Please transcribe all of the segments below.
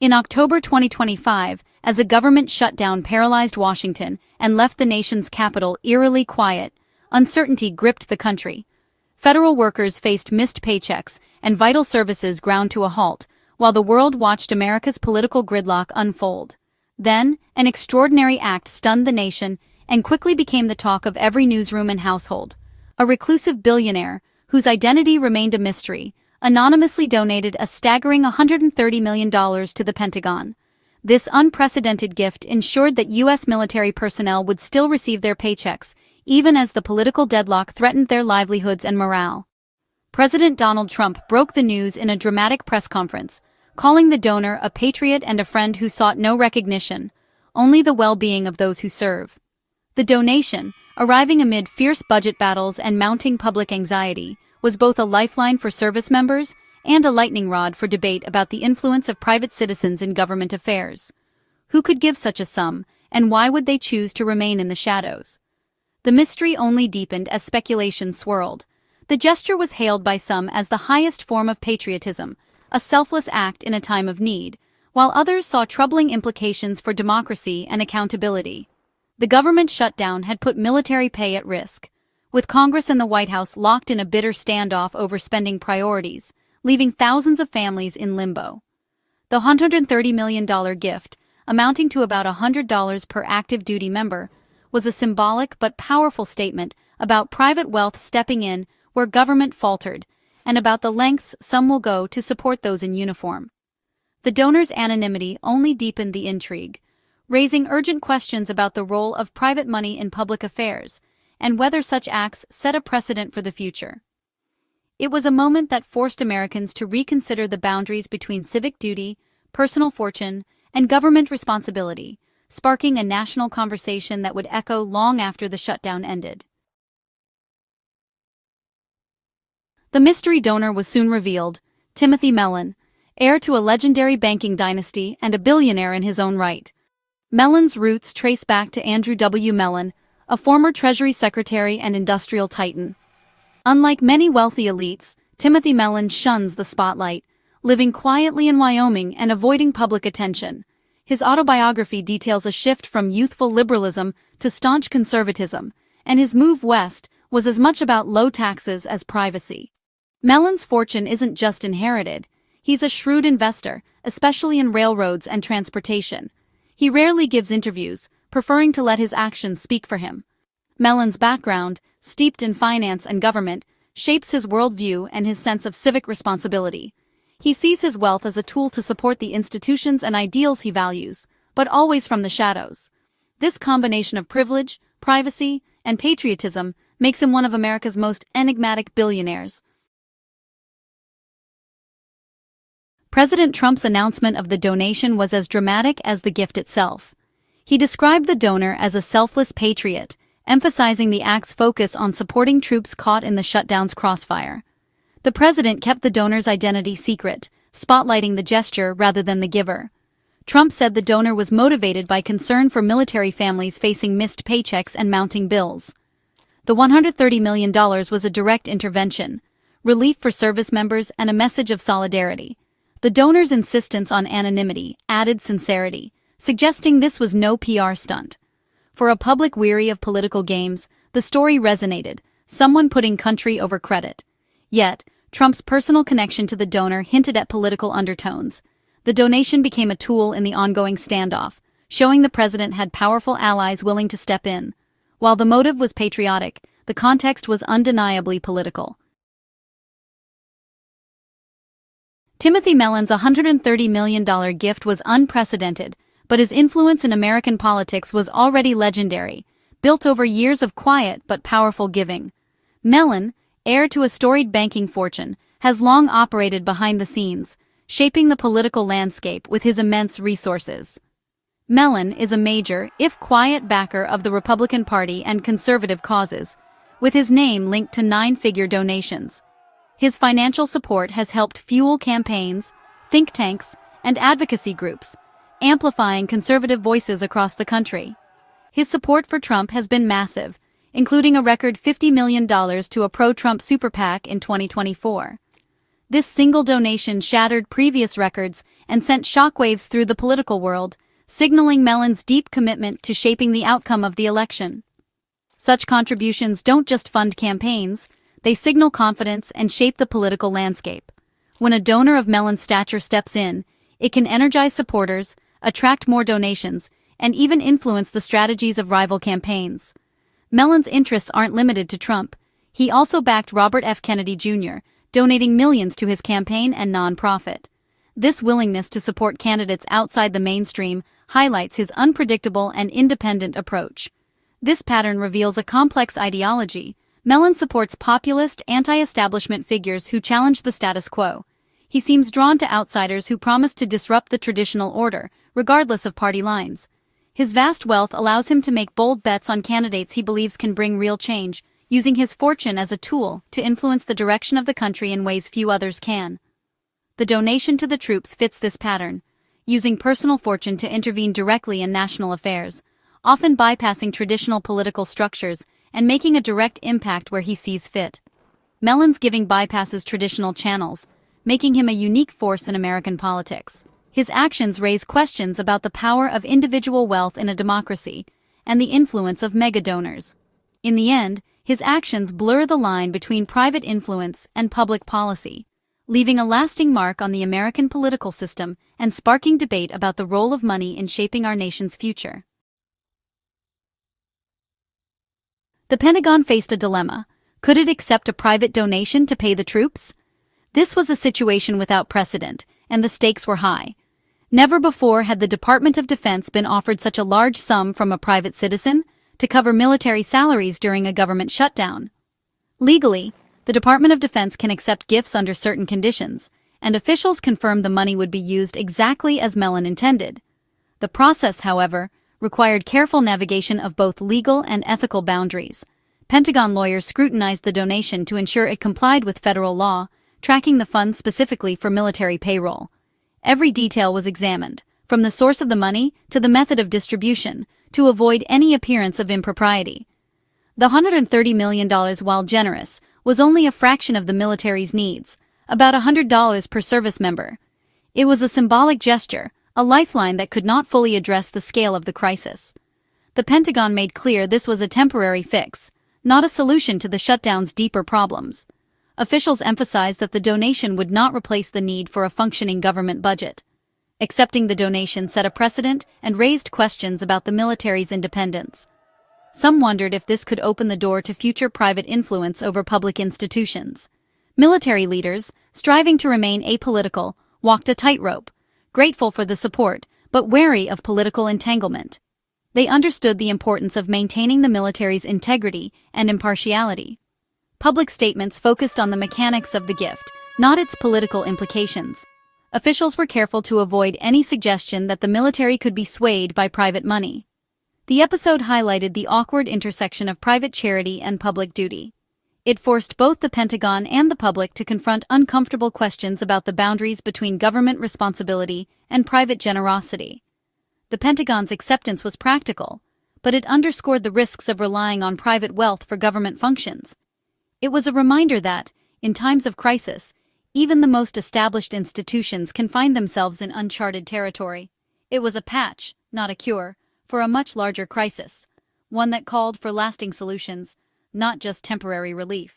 In October 2025, as a government shutdown paralyzed Washington and left the nation's capital eerily quiet, uncertainty gripped the country. Federal workers faced missed paychecks and vital services ground to a halt, while the world watched America's political gridlock unfold. Then, an extraordinary act stunned the nation and quickly became the talk of every newsroom and household. A reclusive billionaire, whose identity remained a mystery, anonymously donated a staggering $130 million to the Pentagon. This unprecedented gift ensured that U.S. military personnel would still receive their paychecks, even as the political deadlock threatened their livelihoods and morale. President Donald Trump broke the news in a dramatic press conference, calling the donor a patriot and a friend who sought no recognition, only the well-being of those who serve. The donation, arriving amid fierce budget battles and mounting public anxiety, was both a lifeline for service members and a lightning rod for debate about the influence of private citizens in government affairs. Who could give such a sum, and why would they choose to remain in the shadows? The mystery only deepened as speculation swirled. The gesture was hailed by some as the highest form of patriotism, a selfless act in a time of need, while others saw troubling implications for democracy and accountability. The government shutdown had put military pay at risk, with Congress and the White House locked in a bitter standoff over spending priorities, leaving thousands of families in limbo. The $130 million gift, amounting to about $100 per active duty member, was a symbolic but powerful statement about private wealth stepping in where government faltered, and about the lengths some will go to support those in uniform. The donor's anonymity only deepened the intrigue, raising urgent questions about the role of private money in public affairs, and whether such acts set a precedent for the future. It was a moment that forced Americans to reconsider the boundaries between civic duty, personal fortune, and government responsibility, sparking a national conversation that would echo long after the shutdown ended. The mystery donor was soon revealed: Timothy Mellon, heir to a legendary banking dynasty and a billionaire in his own right. Mellon's roots trace back to Andrew W. Mellon, a former Treasury Secretary and industrial titan. Unlike many wealthy elites, Timothy Mellon shuns the spotlight, living quietly in Wyoming and avoiding public attention. His autobiography details a shift from youthful liberalism to staunch conservatism, and his move west was as much about low taxes as privacy. Mellon's fortune isn't just inherited. He's a shrewd investor, especially in railroads and transportation. He rarely gives interviews, preferring to let his actions speak for him. Mellon's background, steeped in finance and government, shapes his worldview and his sense of civic responsibility. He sees his wealth as a tool to support the institutions and ideals he values, but always from the shadows. This combination of privilege, privacy, and patriotism makes him one of America's most enigmatic billionaires. President Trump's announcement of the donation was as dramatic as the gift itself. He described the donor as a selfless patriot, emphasizing the act's focus on supporting troops caught in the shutdown's crossfire. The president kept the donor's identity secret, spotlighting the gesture rather than the giver. Trump said the donor was motivated by concern for military families facing missed paychecks and mounting bills. The $130 million was a direct intervention, relief for service members, and a message of solidarity. The donor's insistence on anonymity added sincerity, suggesting this was no PR stunt. For a public weary of political games, the story resonated, someone putting country over credit. Yet, Trump's personal connection to the donor hinted at political undertones. The donation became a tool in the ongoing standoff, showing the president had powerful allies willing to step in. While the motive was patriotic, the context was undeniably political. Timothy Mellon's $130 million gift was unprecedented, but his influence in American politics was already legendary, built over years of quiet but powerful giving. Mellon, heir to a storied banking fortune, has long operated behind the scenes, shaping the political landscape with his immense resources. Mellon is a major, if quiet, backer of the Republican Party and conservative causes, with his name linked to nine-figure donations. His financial support has helped fuel campaigns, think tanks, and advocacy groups, amplifying conservative voices across the country. His support for Trump has been massive, including a record $50 million to a pro-Trump super PAC in 2024. This single donation shattered previous records and sent shockwaves through the political world, signaling Mellon's deep commitment to shaping the outcome of the election. Such contributions don't just fund campaigns, they signal confidence and shape the political landscape. When a donor of Mellon's stature steps in, it can energize supporters, attract more donations, and even influence the strategies of rival campaigns. Mellon's interests aren't limited to Trump. He also backed Robert F. Kennedy Jr., donating millions to his campaign and nonprofit. This willingness to support candidates outside the mainstream highlights his unpredictable and independent approach. This pattern reveals a complex ideology. Mellon supports populist, anti-establishment figures who challenge the status quo. He seems drawn to outsiders who promise to disrupt the traditional order, regardless of party lines. His vast wealth allows him to make bold bets on candidates he believes can bring real change, using his fortune as a tool to influence the direction of the country in ways few others can. The donation to the troops fits this pattern, using personal fortune to intervene directly in national affairs, often bypassing traditional political structures and making a direct impact where he sees fit. Mellon's giving bypasses traditional channels, making him a unique force in American politics. His actions raise questions about the power of individual wealth in a democracy and the influence of mega-donors. In the end, his actions blur the line between private influence and public policy, leaving a lasting mark on the American political system and sparking debate about the role of money in shaping our nation's future. The Pentagon faced a dilemma. Could it accept a private donation to pay the troops? This was a situation without precedent, and the stakes were high. Never before had the Department of Defense been offered such a large sum from a private citizen to cover military salaries during a government shutdown. Legally, the Department of Defense can accept gifts under certain conditions, and officials confirmed the money would be used exactly as Mellon intended. The process, however, required careful navigation of both legal and ethical boundaries. Pentagon lawyers scrutinized the donation to ensure it complied with federal law, tracking the funds specifically for military payroll. Every detail was examined, from the source of the money to the method of distribution, to avoid any appearance of impropriety. The $130 million, while generous, was only a fraction of the military's needs, about $100 per service member. It was a symbolic gesture, a lifeline that could not fully address the scale of the crisis. The Pentagon made clear this was a temporary fix, not a solution to the shutdown's deeper problems. Officials emphasized that the donation would not replace the need for a functioning government budget. Accepting the donation set a precedent and raised questions about the military's independence. Some wondered if this could open the door to future private influence over public institutions. Military leaders, striving to remain apolitical, walked a tightrope, grateful for the support, but wary of political entanglement. They understood the importance of maintaining the military's integrity and impartiality. Public statements focused on the mechanics of the gift, not its political implications. Officials were careful to avoid any suggestion that the military could be swayed by private money. The episode highlighted the awkward intersection of private charity and public duty. It forced both the Pentagon and the public to confront uncomfortable questions about the boundaries between government responsibility and private generosity. The Pentagon's acceptance was practical, but it underscored the risks of relying on private wealth for government functions. It was a reminder that, in times of crisis, even the most established institutions can find themselves in uncharted territory. It was a patch, not a cure, for a much larger crisis, one that called for lasting solutions, not just temporary relief.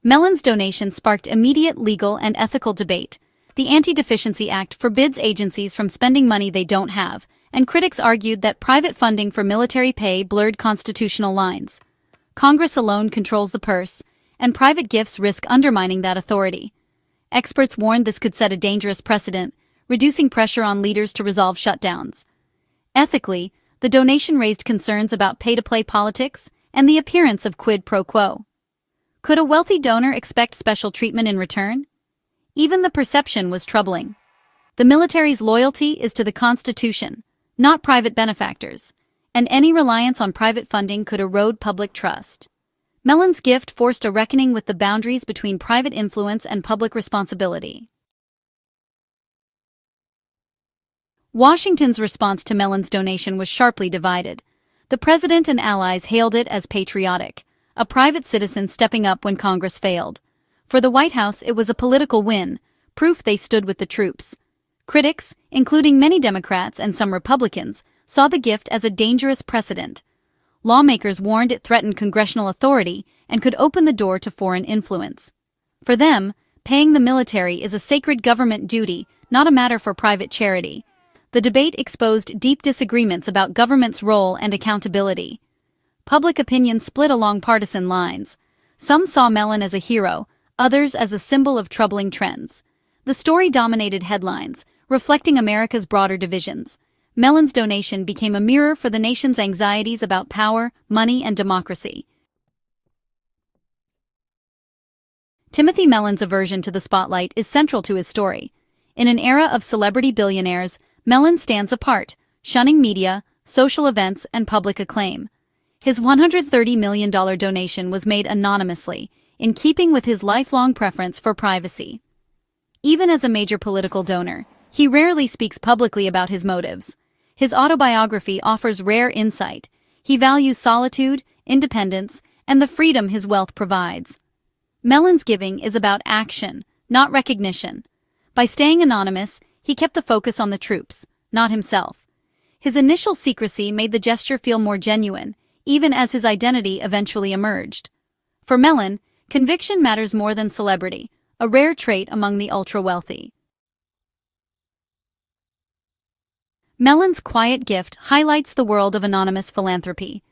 Mellon's donation sparked immediate legal and ethical debate. The Anti-Deficiency Act forbids agencies from spending money they don't have, and critics argued that private funding for military pay blurred constitutional lines. Congress alone controls the purse, and private gifts risk undermining that authority. Experts warned this could set a dangerous precedent, reducing pressure on leaders to resolve shutdowns. Ethically, the donation raised concerns about pay-to-play politics and the appearance of quid pro quo. Could a wealthy donor expect special treatment in return? Even the perception was troubling. The military's loyalty is to the Constitution, not private benefactors, and any reliance on private funding could erode public trust. Mellon's gift forced a reckoning with the boundaries between private influence and public responsibility. Washington's response to Mellon's donation was sharply divided. The president and allies hailed it as patriotic, a private citizen stepping up when Congress failed. For the White House, it was a political win, proof they stood with the troops. Critics, including many Democrats and some Republicans, saw the gift as a dangerous precedent. Lawmakers warned it threatened congressional authority and could open the door to foreign influence. For them, paying the military is a sacred government duty, not a matter for private charity. The debate exposed deep disagreements about government's role and accountability. Public opinion split along partisan lines. Some saw Mellon as a hero, others as a symbol of troubling trends. The story dominated headlines, reflecting America's broader divisions. Mellon's donation became a mirror for the nation's anxieties about power, money, and democracy. Timothy Mellon's aversion to the spotlight is central to his story. In an era of celebrity billionaires, Mellon stands apart, shunning media, social events, and public acclaim. His $130 million donation was made anonymously, in keeping with his lifelong preference for privacy. Even as a major political donor, he rarely speaks publicly about his motives. His autobiography offers rare insight. He values solitude, independence, and the freedom his wealth provides. Mellon's giving is about action, not recognition. By staying anonymous, he kept the focus on the troops, not himself. His initial secrecy made the gesture feel more genuine, even as his identity eventually emerged. For Mellon, conviction matters more than celebrity, a rare trait among the ultra-wealthy. Mellon's quiet gift highlights the world of anonymous philanthropy.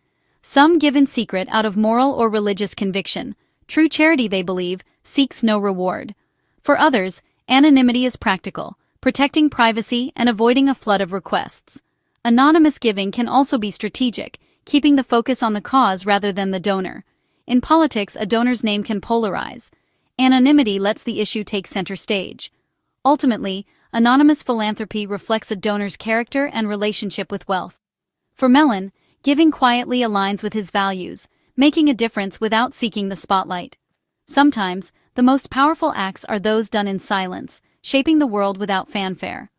Some give in secret out of moral or religious conviction. True charity, they believe, seeks no reward. For others, anonymity is practical, protecting privacy and avoiding a flood of requests. Anonymous giving can also be strategic, keeping the focus on the cause rather than the donor. In politics, a donor's name can polarize. Anonymity lets the issue take center stage. Ultimately, anonymous philanthropy reflects a donor's character and relationship with wealth. For Mellon, giving quietly aligns with his values, making a difference without seeking the spotlight. Sometimes, the most powerful acts are those done in silence, shaping the world without fanfare.